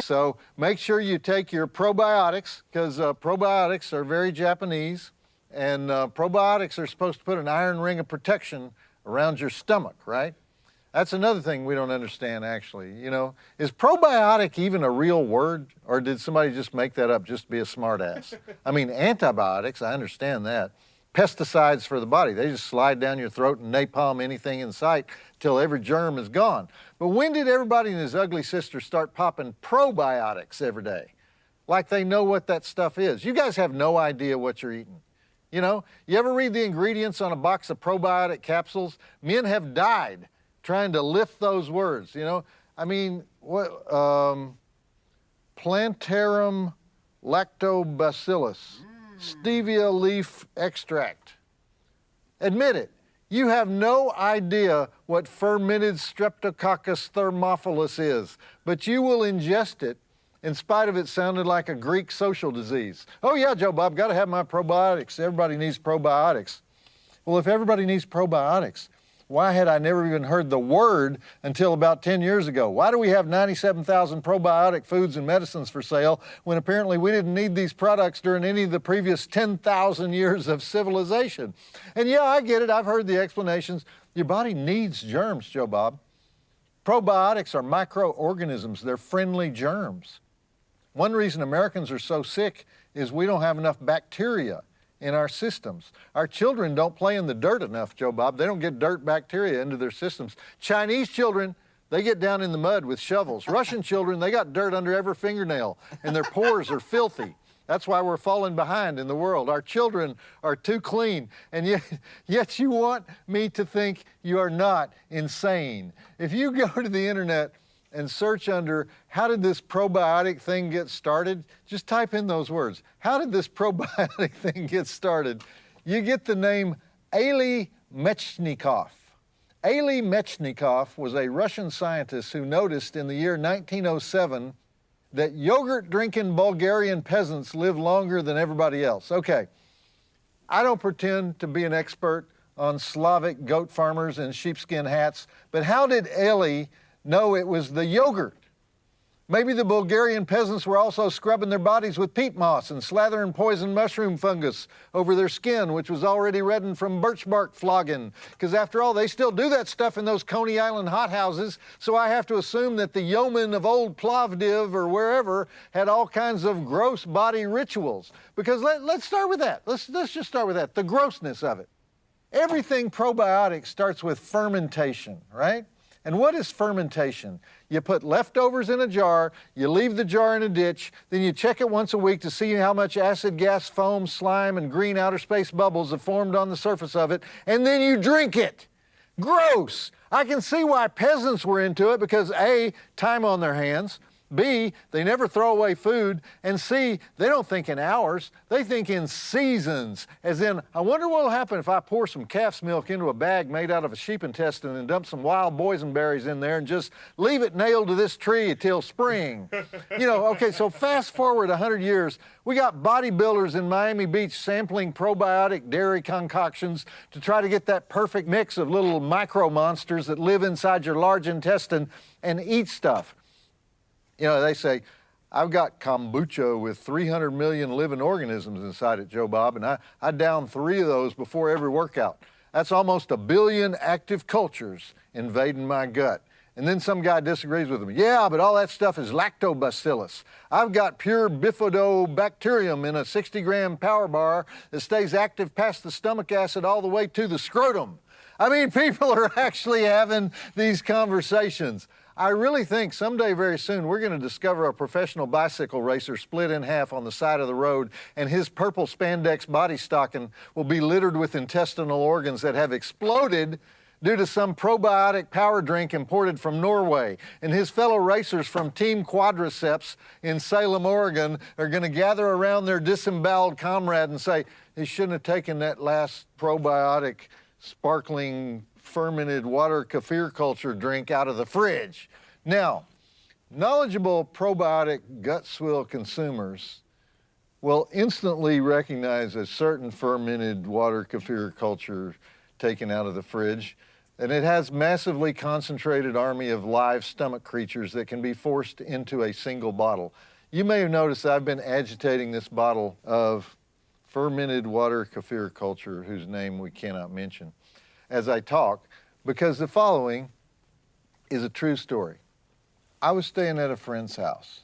So make sure you take your probiotics, because probiotics are very Japanese, and probiotics are supposed to put an iron ring of protection around your stomach, right? That's another thing we don't understand, actually. You know, is probiotic even a real word, or did somebody just make that up just to be a smartass? I mean, antibiotics, I understand that. Pesticides for the body, they just slide down your throat and napalm anything in sight till every germ is gone. But when did everybody and his ugly sister start popping probiotics every day? Like they know what that stuff is. You guys have no idea what you're eating. You know, you ever read the ingredients on a box of probiotic capsules? Men have died trying to lift those words, you know? I mean, what, Plantarum lactobacillus, stevia leaf extract. Admit it, you have no idea what fermented Streptococcus thermophilus is, but you will ingest it in spite of it sounding like a Greek social disease. Oh yeah, Joe Bob, gotta have my probiotics. Everybody needs probiotics. Well, if everybody needs probiotics, why had I never even heard the word until about 10 years ago? Why do we have 97,000 probiotic foods and medicines for sale when apparently we didn't need these products during any of the previous 10,000 years of civilization? And yeah, I get it. I've heard the explanations. Your body needs germs, Joe Bob. Probiotics are microorganisms. They're friendly germs. One reason Americans are so sick is we don't have enough bacteria in our systems. Our children don't play in the dirt enough, Joe Bob. They don't get dirt bacteria into their systems. Chinese children, they get down in the mud with shovels. Russian children, they got dirt under every fingernail, and their pores are filthy. That's why we're falling behind in the world. Our children are too clean, and yet you want me to think you are not insane. If you go to the internet and search under, how did this probiotic thing get started? Just type in those words. How did this probiotic thing get started? You get the name Elie Mechnikov. Elie Mechnikov was a Russian scientist who noticed in the year 1907 that yogurt-drinking Bulgarian peasants live longer than everybody else. Okay, I don't pretend to be an expert on Slavic goat farmers in sheepskin hats, but how did Elie know it was the yogurt? Maybe the Bulgarian peasants were also scrubbing their bodies with peat moss and slathering poison mushroom fungus over their skin, which was already reddened from birch bark flogging. Because after all, they still do that stuff in those Coney Island hothouses, so I have to assume that the yeomen of old Plovdiv or wherever had all kinds of gross body rituals. Because let's start with that. Let's just start with that, the grossness of it. Everything probiotic starts with fermentation, right? And what is fermentation? You put leftovers in a jar, you leave the jar in a ditch, then you check it once a week to see how much acid, gas, foam, slime, and green outer space bubbles have formed on the surface of it, and then you drink it. Gross! I can see why peasants were into it because A, time on their hands, B, they never throw away food, and C, they don't think in hours, they think in seasons, as in, I wonder what will happen if I pour some calf's milk into a bag made out of a sheep intestine and dump some wild boysenberries in there and just leave it nailed to this tree until spring. You know, okay, so fast forward 100 years, we got bodybuilders in Miami Beach sampling probiotic dairy concoctions to try to get that perfect mix of little micro monsters that live inside your large intestine and eat stuff. You know, they say, I've got kombucha with 300 million living organisms inside it, Joe Bob, and I down 3 of those before every workout. That's almost 1 billion active cultures invading my gut. And then some guy disagrees with me. Yeah, but all that stuff is lactobacillus. I've got pure bifidobacterium in a 60-gram power bar that stays active past the stomach acid all the way to the scrotum. I mean, people are actually having these conversations. I really think someday very soon we're going to discover a professional bicycle racer split in half on the side of the road, and his purple spandex body stocking will be littered with intestinal organs that have exploded due to some probiotic power drink imported from Norway. And his fellow racers from Team Quadriceps in Salem, Oregon are going to gather around their disemboweled comrade and say, he shouldn't have taken that last probiotic sparkling fermented water kefir culture drink out of the fridge. Now, knowledgeable probiotic gut swill consumers will instantly recognize a certain fermented water kefir culture taken out of the fridge And it has massively concentrated army of live stomach creatures that can be forced into a single bottle. You may have noticed I've been agitating this bottle of fermented water kefir culture, whose name we cannot mention, as I talk, because the following is a true story. I was staying at a friend's house.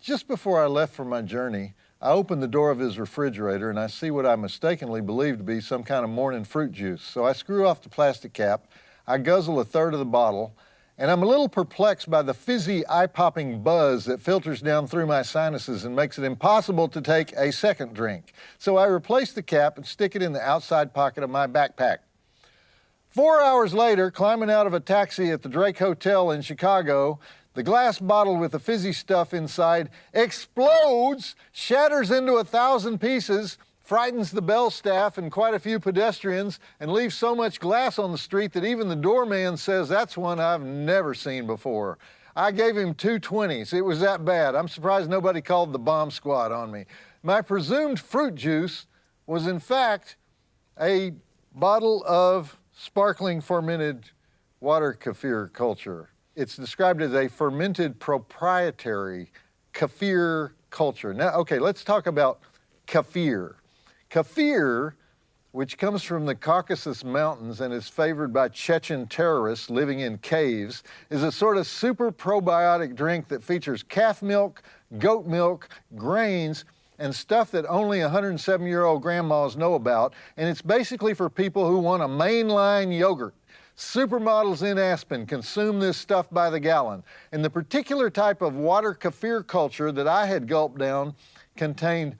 Just before I left for my journey, I opened the door of his refrigerator and I see what I mistakenly believed to be some kind of morning fruit juice. So I screw off the plastic cap, I guzzle a third of the bottle, and I'm a little perplexed by the fizzy, eye-popping buzz that filters down through my sinuses and makes it impossible to take a second drink. So I replace the cap and stick it in the outside pocket of my backpack. 4 hours later, climbing out of a taxi at the Drake Hotel in Chicago, the glass bottle with the fizzy stuff inside explodes, shatters into 1,000 pieces, frightens the Bell staff and quite a few pedestrians, and leaves so much glass on the street that even the doorman says that's one I've never seen before. I gave him 2 20s. It was that bad. I'm surprised nobody called the bomb squad on me. My presumed fruit juice was in fact a bottle of sparkling fermented water kefir culture. It's described as a fermented proprietary kefir culture. Now, okay, let's talk about kefir. Kefir, which comes from the Caucasus Mountains and is favored by Chechen terrorists living in caves, is a sort of super probiotic drink that features calf milk, goat milk, grains, and stuff that only 107-year-old grandmas know about, and it's basically for people who want a mainline yogurt. Supermodels in Aspen consume this stuff by the gallon, and the particular type of water kefir culture that I had gulped down contained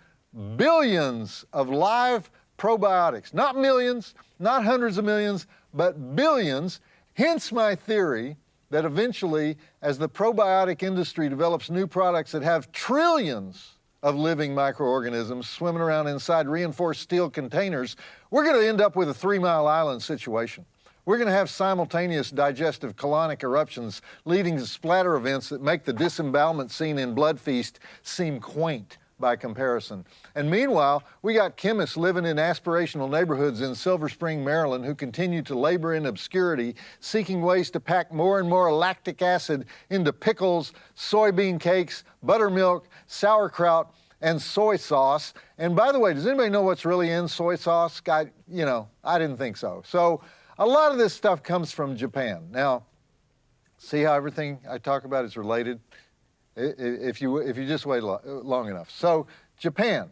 billions of live probiotics. Not millions, not hundreds of millions, but billions. Hence my theory that eventually, as the probiotic industry develops new products that have trillions of living microorganisms swimming around inside reinforced steel containers, we're going to end up with a 3 Mile Island situation. We're going to have simultaneous digestive colonic eruptions leading to splatter events that make the disembowelment scene in Blood Feast seem quaint by comparison. And meanwhile, we got chemists living in aspirational neighborhoods in Silver Spring, Maryland, who continue to labor in obscurity, seeking ways to pack more and more lactic acid into pickles, soybean cakes, buttermilk, sauerkraut, and soy sauce. And by the way, does anybody know what's really in soy sauce? I didn't think so. So a lot of this stuff comes from Japan. Now, see how everything I talk about is related? If you just wait long enough. So Japan,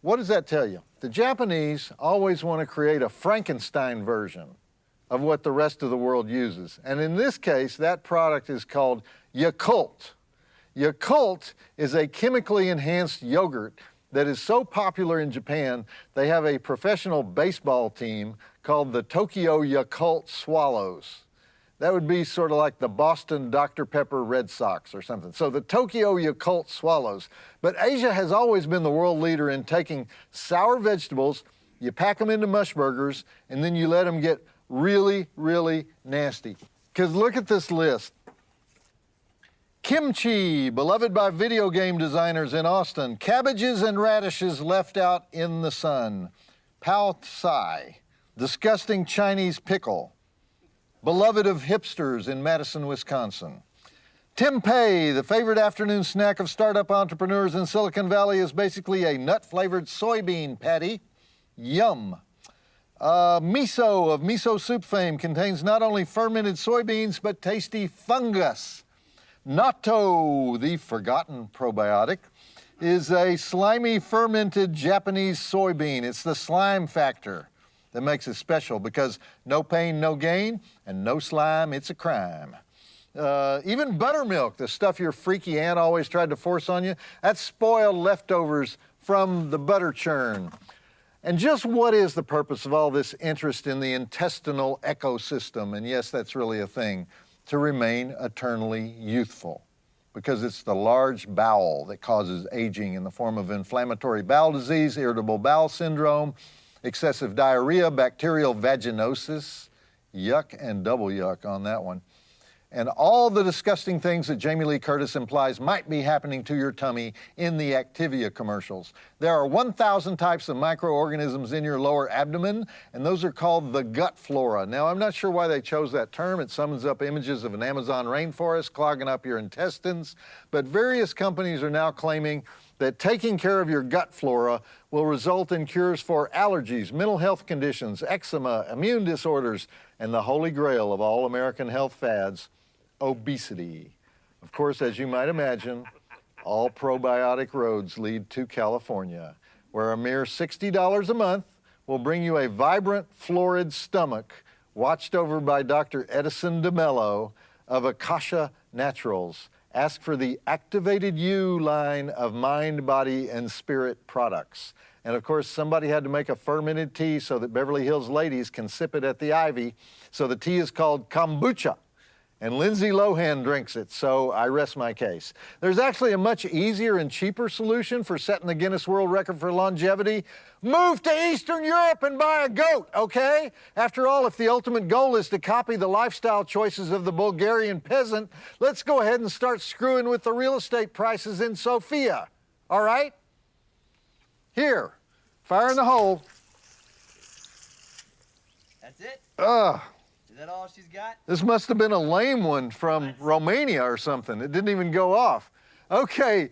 what does that tell you? The Japanese always want to create a Frankenstein version of what the rest of the world uses. And in this case, that product is called Yakult. Yakult is a chemically enhanced yogurt that is so popular in Japan, they have a professional baseball team called the Tokyo Yakult Swallows. That would be sort of like the Boston Dr. Pepper Red Sox or something. So the Tokyo Yakult Swallows. But Asia has always been the world leader in taking sour vegetables, you pack them into mush burgers, and then you let them get really, really nasty. Because look at this list. Kimchi, beloved by video game designers in Austin. Cabbages and radishes left out in the sun. Pao Tsai, disgusting Chinese pickle. Beloved of hipsters in Madison, Wisconsin. Tempeh, the favorite afternoon snack of startup entrepreneurs in Silicon Valley, is basically a nut-flavored soybean patty. Yum. Miso of miso soup fame contains not only fermented soybeans, but tasty fungus. Natto, the forgotten probiotic, is a slimy fermented Japanese soybean. It's the slime factor that makes it special, because no pain, no gain, and no slime, it's a crime. Even buttermilk, the stuff your freaky aunt always tried to force on you, that's spoiled leftovers from the butter churn. And just what is the purpose of all this interest in the intestinal ecosystem? And yes, that's really a thing. To remain eternally youthful, because it's the large bowel that causes aging in the form of inflammatory bowel disease, irritable bowel syndrome, excessive diarrhea, bacterial vaginosis, yuck and double yuck on that one, and all the disgusting things that Jamie Lee Curtis implies might be happening to your tummy in the Activia commercials. There are 1,000 types of microorganisms in your lower abdomen, and those are called the gut flora. Now, I'm not sure why they chose that term. It summons up images of an Amazon rainforest clogging up your intestines, but various companies are now claiming that taking care of your gut flora will result in cures for allergies, mental health conditions, eczema, immune disorders, and the holy grail of all American health fads, obesity. Of course, as you might imagine, all probiotic roads lead to California, where a mere $60 a month will bring you a vibrant, florid stomach watched over by Dr. Edison DeMello of Akasha Naturals. Ask for the Activated You line of mind, body, and spirit products. And of course, somebody had to make a fermented tea so that Beverly Hills ladies can sip it at the Ivy. So the tea is called kombucha. And Lindsay Lohan drinks it, so I rest my case. There's actually a much easier and cheaper solution for setting the Guinness World Record for longevity. Move to Eastern Europe and buy a goat, okay? After all, if the ultimate goal is to copy the lifestyle choices of the Bulgarian peasant, let's go ahead and start screwing with the real estate prices in Sofia, all right? Here, fire in the hole. That's it? Is that all she's got? This must have been a lame one from Romania or something. It didn't even go off. Okay,